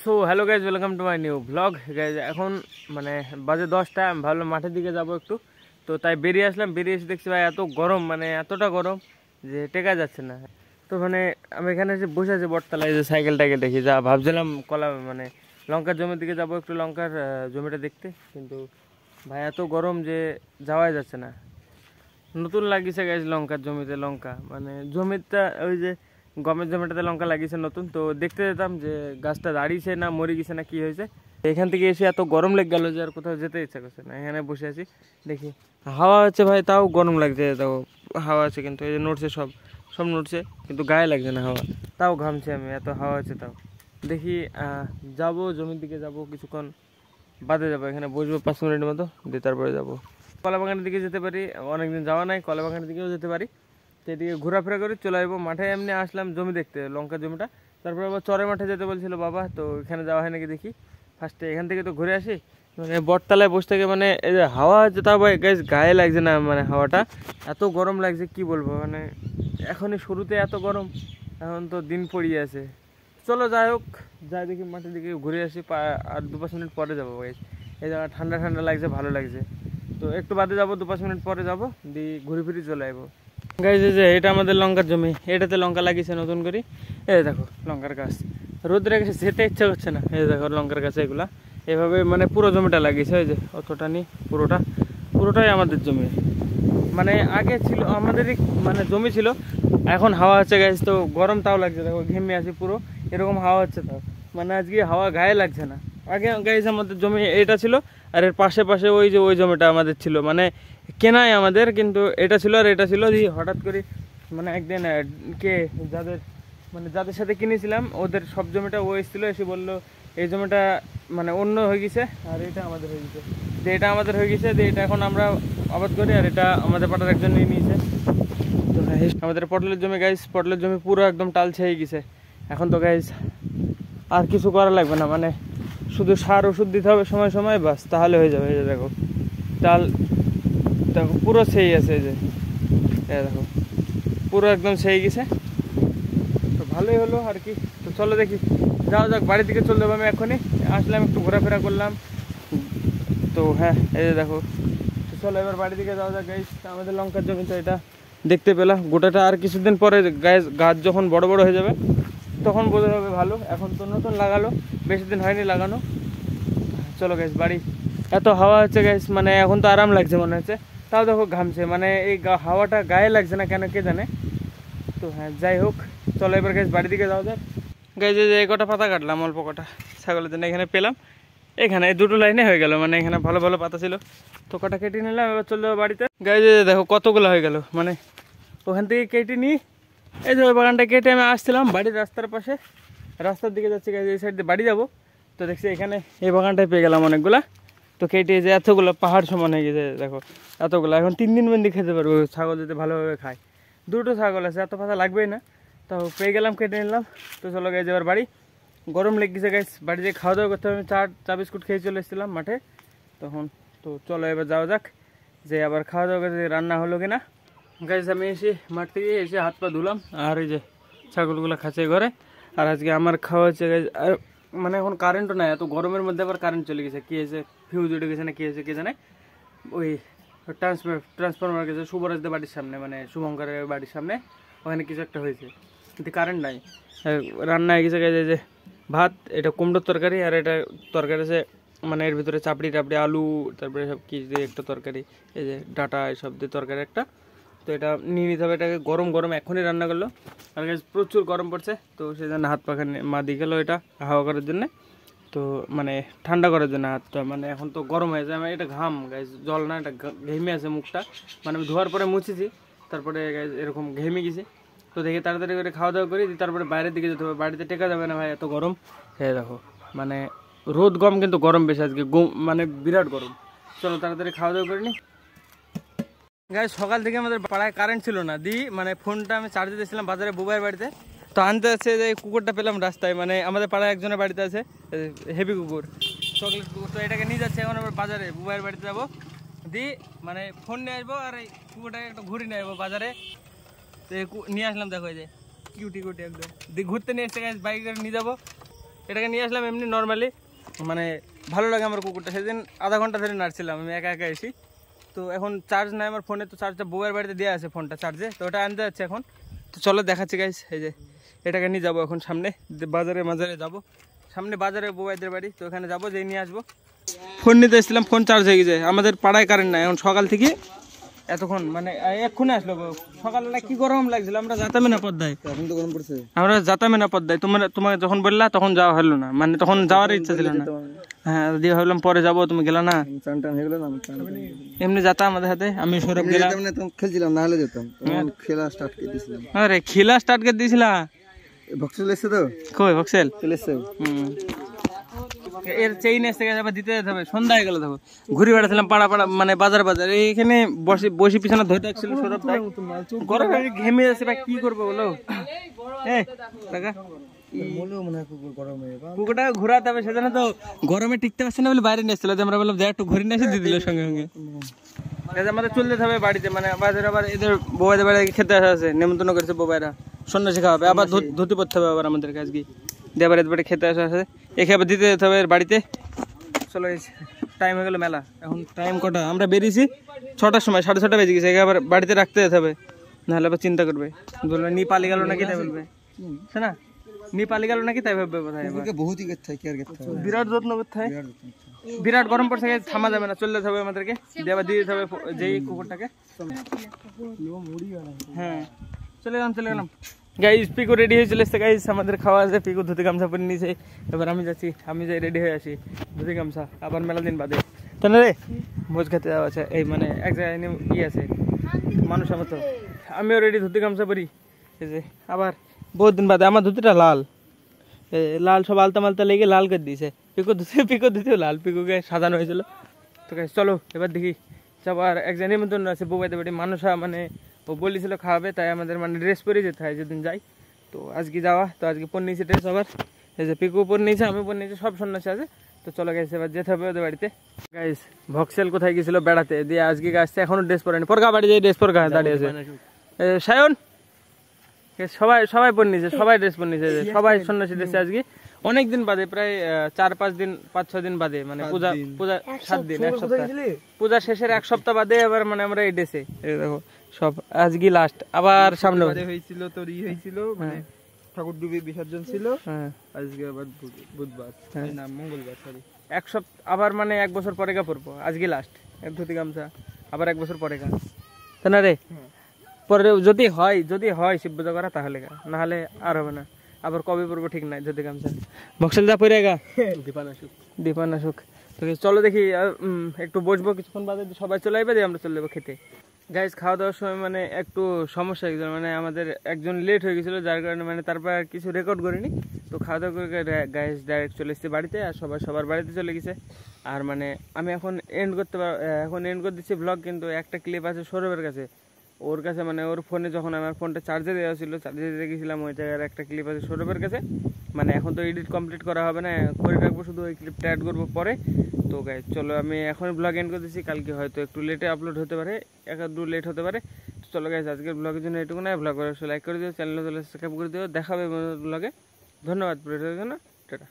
So hello guys, welcome to my new blog guys. এখন মানে বাজে 10টা, আমি ভাবলাম মাঠের দিকে যাব একটু, তো তাই বেরিয়ে আসলাম। বেরিয়ে এসে দেখছি ভাই এত গরম, মানে এতটা গরম যে টেকা যাচ্ছে না। তো মানে আমি এখানে এসে বসে আছি বটতলায়, যে সাইকেল টাইকেল দেখি, যা ভাবছিলাম কলা মানে লঙ্কার জমির দিকে যাব একটু, লঙ্কার জমিটা দেখতে, কিন্তু ভাই এত গরম যে যাওয়াই যাচ্ছে না। নতুন লাগিয়েছে গাইজ লঙ্কার জমিতে, লঙ্কা মানে জমিটা ওই যে গমের জমিটাতে লঙ্কা লাগিয়েছে নতুন, তো দেখতে যেতাম যে গাছটা দাঁড়িয়েছে না মরে গেছে না কি হয়েছে। এখান থেকে এসে এত গরম লেগে গেল যে আর কোথাও যেতে ইচ্ছা করছে না। এখানে বসে আছি, দেখি হাওয়া হচ্ছে ভাই, তাও গরম লাগছে। তাও হাওয়া আছে কিন্তু এই যে নড়ছে, সব সব নড়ছে, কিন্তু গায়ে লাগছে না হাওয়া, তাও ঘামছে আমি, এত হাওয়া আছে তাও। দেখি যাবো জমির দিকে, যাব কিছুক্ষণ বাদে যাবো, এখানে বসবো 5 মিনিটের মতো, দিয়ে তারপরে যাবো কলা বাগানের দিকে যেতে পারি। অনেকদিন যাওয়া নাই, কলা বাগানের দিকেও যেতে পারি। তো এদিকে ঘোরাফেরা করে চলে আসবো মাঠে। এমনি আসলাম জমি দেখতে, লঙ্কার জমিটা, তারপরে আবার চরে মাঠে যেতে বলছিল বাবা, তো এখানে যাওয়া হয় নাকি দেখি। ফার্স্টে এখান থেকে তো ঘুরে আসি। মানে বটতলায় বসে থেকে মানে এই যে হাওয়া আছে, তাও ভাই গাইজ গায়ে লাগছে না, মানে হাওয়াটা এত গরম লাগছে কি বলবো। মানে এখনই শুরুতে এত গরম, এখন তো দিন পড়িয়ে আছে। চলো যাই হোক, যাই দেখি মাঠের দিকে ঘুরে আসি, আর 2-5 মিনিট পরে যাবো গাইজ। এই জায়গা ঠান্ডা ঠান্ডা লাগছে, ভালো লাগছে। তো একটু বাদে যাবো, 2-5 মিনিট পরে যাবো, দিয়ে ঘুরে ফিরে চলে আসবো গাইজ। এই যে এটা আমাদের লঙ্কার জমি, এটাতে লঙ্কা লাগিয়েছে নতুন করে। এই দেখো লঙ্কার গাছ, রোদ্রে যেতে ইচ্ছা করছে না। এই দেখো লঙ্কার গাছ এগুলা এভাবে মানে পুরো জমিটা লাগিয়েছে। ওই যে অতটা নি, পুরোটাই আমাদের জমি। মানে আগে ছিল আমাদেরই মানে জমি ছিল, এখন হাওয়া হচ্ছে গাইজ, তো গরম তাও লাগছে। দেখো ঘেমে আছে পুরো, এরকম হাওয়া হচ্ছে তাও, মানে আজকে হাওয়া গায়ে লাগছে না। আগে গাইজ আমাদের জমি এটা ছিল, আর এর পাশে পাশে ওই যে ওই জমিটা আমাদের ছিল, মানে কেনাই আমাদের, কিন্তু এটা ছিল আর এটা ছিল। দিয়ে হঠাৎ করে মানে একদিন কে যাদের সাথে কিনেছিলাম ওদের সব জমিটা ও এসেছিলো, এসে বললো এই জমিটা মানে অন্য হয়ে গেছে আর এটা আমাদের হয়ে গেছে। যে এটা আমাদের হয়ে গেছে, যে এটা এখন আমরা আবাদ করি, আর এটা আমাদের পাড়ার একজন নিয়ে নিয়েছে। তো আমাদের পটলের জমি গাইজ, পটলের জমি পুরো একদম টালছে হয়ে গেছে। এখন তো গাইজ আর কিছু করা লাগবে না, মানে শুধু সার ওষুধ দিতে হবে সময় সময়, বাস তাহলে হয়ে যাবে। এই যে দেখো ডাল, দেখো পুরো সেই আছে, এই যে দেখো পুরো একদম সেই গেছে, তো ভালোই হলো আর কি। তো চলো দেখি, যাওয়া যাক বাড়ির দিকে চলে যাবো। আমি এখনই আসলাম, একটু ঘোরাফেরা করলাম, তো হ্যাঁ এই যে দেখো। তো চলো এবার বাড়ির দিকে যাওয়া যাক গাইস। আমাদের লঙ্কার জমি তো এটা দেখতে পেলাম, গোটাটা আর কিছুদিন পরে গাছ যখন বড় বড় হয়ে যাবে তখন বোঝা যাবে ভালো। এখন তো নতুন লাগালো, বেশি দিন হয়নি লাগানো। চলো গাইস বাড়ি। এত হাওয়া হচ্ছে গাইস, মানে এখন তো আরাম লাগছে মনে হচ্ছে, তাও দেখো ঘামছে, মানে এই হাওয়াটা গায়ে লাগছে না কেন কে জানে। তো হ্যাঁ যাই হোক, চলো এবার গাইস বাড়ির দিকে যাওয়া যাক। গাইস এই কটা পাতা কাটলাম, অল্প কটা ছাগলের জন্য এখানে পেলাম, এখানে এই দুটো লাইনে হয়ে গেল, মানে এখানে ভালো ভালো পাতা ছিল, তো কটা কেটে নিলাম। এবার চলে যাবো বাড়িতে। গাইস দেখো কতগুলো হয়ে গেল, মানে ওখান থেকে কেটে নিই। এই যে ওই বাগানটা কেটে আমি আসছিলাম বাড়ির রাস্তার পাশে, রাস্তার দিকে যাচ্ছি গাইস, এই সাইড দিয়ে বাড়ি যাবো। তো দেখছি এখানে এই বাগানটায় পেয়ে গেলাম অনেকগুলা, তো কেটে যে এতগুলো পাহাড় সমান হয়ে গেছে দেখো এতগুলো। এখন 3 দিন বন্দি খেতে পারবো, ছাগল যদি ভালোভাবে খায়। 2টো ছাগল আছে, এত পাতা লাগবেই না, তো পেয়ে গেলাম, কেটে নিলাম। তো চলো গাইস এবার বাড়ি, গরম লেগেছে গাইস, বাড়ি যেয়ে খাওয়া দাওয়া করতে হবে। আমি চা বিস্কুট খেয়ে চলে এসেছিলাম মাঠে তখন। তো চলো এবার যাওয়া যাক, যে আবার খাওয়া দাওয়া করে রান্না হলো কিনা। গাইস আমি এসে মাঠ থেকে এসে হাত পা ধুলাম, আর এই যে ছাগলগুলো খাচ্ছে ঘরে। আর আজকে আমার খাওয়া হচ্ছে গাইস, আর মানে এখন কারেন্টও নাই, এত গরমের মধ্যে আবার কারেন্ট চলে গেছে, কি হয়েছে ফিউজ উঠে গেছে না কি হয়েছে কে জানে। ওই ট্রান্সফরমার গেছে শুভরাজদের বাড়ির সামনে, মানে শুভঙ্করের বাড়ির সামনে, ওখানে কিছু একটা হয়েছে, কিন্তু কারেন্ট নাই। রান্না হয়ে গেছে গাইস, যে ভাত, এটা কুমড়োর তরকারি, আর এটা তরকারি আছে মানে এর ভিতরে চাপড়ি টাপড়ি আলু, তারপরে সব কি দিয়ে একটা তরকারি, এই যে ডাটা এসব দিয়ে তরকারি একটা। তো এটা নিয়ে নিতে হবে, এটাকে গরম গরম এখনই রান্না করলো। আর গাইস প্রচুর গরম পড়ছে, তো সেই জন্য হাত পাখা মা দিয়ে গেলো এটা হাওয়া করার জন্য, তো মানে ঠান্ডা করার জন্য হাতটা, মানে এখন তো গরম হয়ে যায়। এটা ঘাম গাইস, জল না, এটা ঘেমে আছে মুখটা, মানে আমি ধোয়ার পরে মুছেছি, তারপরে গাইস এরকম ঘেমে গেছে। তো দেখি তাড়াতাড়ি করে খাওয়া দাওয়া করি, তারপরে বাইরের দিকে যেতে হবে, বাড়িতে টেকা যাবে না ভাই এত গরম। হ্যাঁ দেখো মানে রোদ কম কিন্তু গরম বেশি আজকে, মানে বিরাট গরম। চলো তাড়াতাড়ি খাওয়া দাওয়া করে নি গাইস। সকাল থেকে আমাদের পাড়ায় কারেন্ট ছিল না, মানে ফোনটা আমি চার্জে দিয়েছিলাম বাজারে বুবাইয়ের বাড়িতে। তো আনতে আছে যে কুকুরটা পেলাম রাস্তায়, মানে আমাদের পাড়ায় একজনের বাড়িতে আছে হেভি কুকুর, চকলেট কুকুর। তো এটাকে নিয়ে যাচ্ছে এখন আমরা বাজারে, বুবাইয়ের বাড়িতে যাবো, মানে ফোন নিয়ে আসবো, আর এই কুকুরটাকে একটু ঘুরে নিয়ে আসবো বাজারে। তো নিয়ে আসলাম, দেখো এই যে কিউটি একদম ঘুরতে নিয়ে এসছে গাইস, বাইক করে নিয়ে যাবো। এটাকে নিয়ে আসলাম এমনি নর্মালি, মানে ভালো লাগে আমার কুকুরটা। সেদিন আধা ঘন্টা ধরে নাড়ছিলাম আমি একা একা এসি। তো এখন চার্জ নাই আমার ফোনে, তো চার্জটা বউয়ের বাড়িতে দেওয়া আছে ফোনটা চার্জে, তো ওটা আনতে যাচ্ছে এখন। তো চলো দেখাচ্ছি গাইস, এই যে এটাকে নিয়ে যাবো এখন সামনে বাজারে যাবো, সামনে বাজারে বউয়ের বাড়ি, তো ওখানে যাবো, যেই নিয়ে আসবো। ফোন নিতে এসেছিলাম, ফোন চার্জ হয়ে গেছে। আমাদের পাড়ায় কারেন্ট নাই এখন সকাল থেকে, এতক্ষণ মানে এক্ষুনি আসলো। সকালবেলা কি গরম লাগছিল, আমরা যাতামে না পদ্মায়, আমরা যাতামে না পদ্মায়। তোমাকে যখন বললা তখন যাওয়া হলো না, মানে তখন যাওয়ার ইচ্ছা ছিল না। হ্যাঁ দিয়ে ভাবলাম পরে যাবো, তুমি গেলা না। এমনি যাতা আমাদের হাতে, আমি সৌরভ গেলাম, খেলছিলাম, না হলে যেতাম। খেলা স্টার্ট করে দিয়েছিলাম। আরে খেলা স্টার্ট করে দিয়েছিলা? ভক্সেল এসছে তো, কই ভক্সেল চলে এসছে। এর চেইন এসে গেছে, আবার দিতে যেতে হবে, সন্ধ্যা হয়ে গেল। দেখো ঘুরে বেড়াচ্ছিলাম পাড়া মানে বাজার এইখানে বসে পিছনে ধরে রাখছিল সৌরভ ভাই। গরমে ঘেমে যাচ্ছে ভাই, কি করবো বলো? কুকুরটা ঘুরাতে হবে, সেজন্য তো গরমে টিকতে পারছে না বলে বাইরে নিয়ে এসেছিল। আমরা বললাম একটু ঘুরে নিয়ে এসে দিয়ে দিল সঙ্গে সঙ্গে। আমাদের চলে যেতে হবে বাড়িতে, মানে বাজারে আবার এদের বউয়ের বাড়ি খেতে আসা আছে, নেমন্তন্ন করেছে বউয়েরা, সন্ন্যাসী খাওয়াবে, আবার ধুতি পড়তে হবে আবার আমাদেরকে আজকে, দিয়ে আবার এদের বাড়ি খেতে আসা আছে, একে আবার দিতে যেতে হবে এর বাড়িতে। চলো টাইম হয়ে গেলো মেলা। এখন টাইম কটা, আমরা বেরিয়েছি 6টার সময়, 6:30 বেজে গেছে। একে আবার বাড়িতে রাখতে যেতে হবে, নাহলে আবার চিন্তা করবে, বলবে নি পালি গেল নাকি, তাই বলবে না, নি পালি গেল নাকি তাই ভাববে কোথায়। বিরাট যত্ন করতে হয়, বিরাট গরম পড়ছে, থামা যাবে না, চলে যেতে হবে আমাদেরকে, দিয়ে আবার দিয়ে দিতে হবে যেই কুকুরটাকে। হ্যাঁ চলে গেলাম গাইস। পিকু রেডি হয়ে চলে এসছে গাইস, আমাদের খাওয়া আছে। পিকু ধুতি গামছা পরে নিয়েছে, এবার আমি যাচ্ছি, আমি যাই রেডি হয়ে আসি ধুতি গামছা, আবার মেলা দিন বাদে তো না রে ভোজ খেতে যাওয়া আছে। এই মানে এক জায়গায় ই আছে মানুষ আমার, তো আমিও রেডি ধুতি গামছা পরি। এই যে আবার বহুত দিন বাদে, আমার ধুতিটা লাল, লাল সব আলতা মালতা লেগে লাল করে দিয়েছে। পিকু ধুতিও লাল, পিকুকে সাজানো হয়েছিল। তো গাইস চলো এবার দেখি যাবো। আর এক জায়গায় নিমন্ত্রণ আছে বউবাইতে বাড়ি, মানুষা মানে ও বলেছিল খাওয়াবে, তাই আমাদের মানে ড্রেস পরে যেতে হয় যেদিন যাই। তো আজকে যাওয়া, তো আজকে পরে নিয়েছে ড্রেস আবার, এই যে পিকু পরে নিয়েছে, আমি পরে নিয়েছি, সব সন্ন্যাসী আছে। তো চলো গাইস এবার যেতে হবে ওদের বাড়িতে। গাইস ভক্সেল কোথায় গেছিল বেড়াতে, দিয়ে আজকে আসছে, এখনো ড্রেস পরেনি। পরগা বাড়ি যাই ড্রেস পরগা দাঁড়িয়ে আছে সায়ন, সবাই পরে নিয়েছে, সবাই ড্রেস পরে নিয়েছে, সবাই সন্ন্যাসী ড্রেসে আজকে অনেকদিন বাদে, প্রায় 4-5 দিন 5-6 দিন বাদে, মানে পূজা 7 দিন, 1 সপ্তাহ, পূজা শেষের 1 সপ্তাহ বাদে আবার মানে আমরা এই ড্রেসে। দেখো সব আজকে লাস্ট, আবার সামনে হয়েছিল তোর হয়েছিল, মানে ঠাকুর ডুবি বিসর্জন ছিল, আজকে আবার বুধবার না মঙ্গলবার, সরি 1 সপ্তাহ, আবার মানে 1 বছর পরে গা পরবো, আজকে লাস্ট ধুতি গামছা, আবার 1 বছর পরে গা, তাই না রে? পরে যদি হয় শিব পূজা করা, তাহলে গা, না হলে আর হবে না। আবার কবে পড়বো ঠিক নাই ধুতি গামছা, ভক্সেল যা পরে গা দীপান আসুক। তো চলো দেখি একটু বসবো, কিছুক্ষণ বাদে সবাই চলে আসবে, আমরা চলে যাবো খেতে। গাইস খাওয়া দাওয়ার সময় মানে একটু সমস্যা হয়ে গেছিল, মানে আমাদের একজন লেট হয়ে গেছিলো, যার কারণে মানে তারপর আর কিছু রেকর্ড করিনি। তো খাওয়া দাওয়া করে গাইস ডাইরেক্ট চলে এসেছি বাড়িতে, আর সবার বাড়িতে চলে গেছে। আর মানে আমি এখন এন্ড করে দিচ্ছি ব্লগ, কিন্তু একটা ক্লিপ আছে সৌরভের কাছে, ওর কাছে মানে ওর ফোনে যখন আমার ফোনটা চার্জে দেওয়া ছিল, চার্জে দিয়ে গেছিলাম, ওই জায়গার একটা ক্লিপ আছে সৌরভের কাছে। মানে এখন তো এডিট কমপ্লিট করা হবে না, করে রাখবো, শুধু ওই ক্লিপটা অ্যাড করবো পরে। তো গাইস চলো আমি এখন ব্লগ এন্ড করে দিচ্ছি, কালকে হয়তো একটু লেটে আপলোড হতে পারে, 1-2 লেট হতে পারে। চলো গাইস আজকের ব্লগের জন্য এটুকু না, ব্লগ লাইক করে দিও, চ্যানেলে সাবস্ক্রাইব করে দিও, দেখা হবে ব্লগে। ধন্যবাদ, টাটা।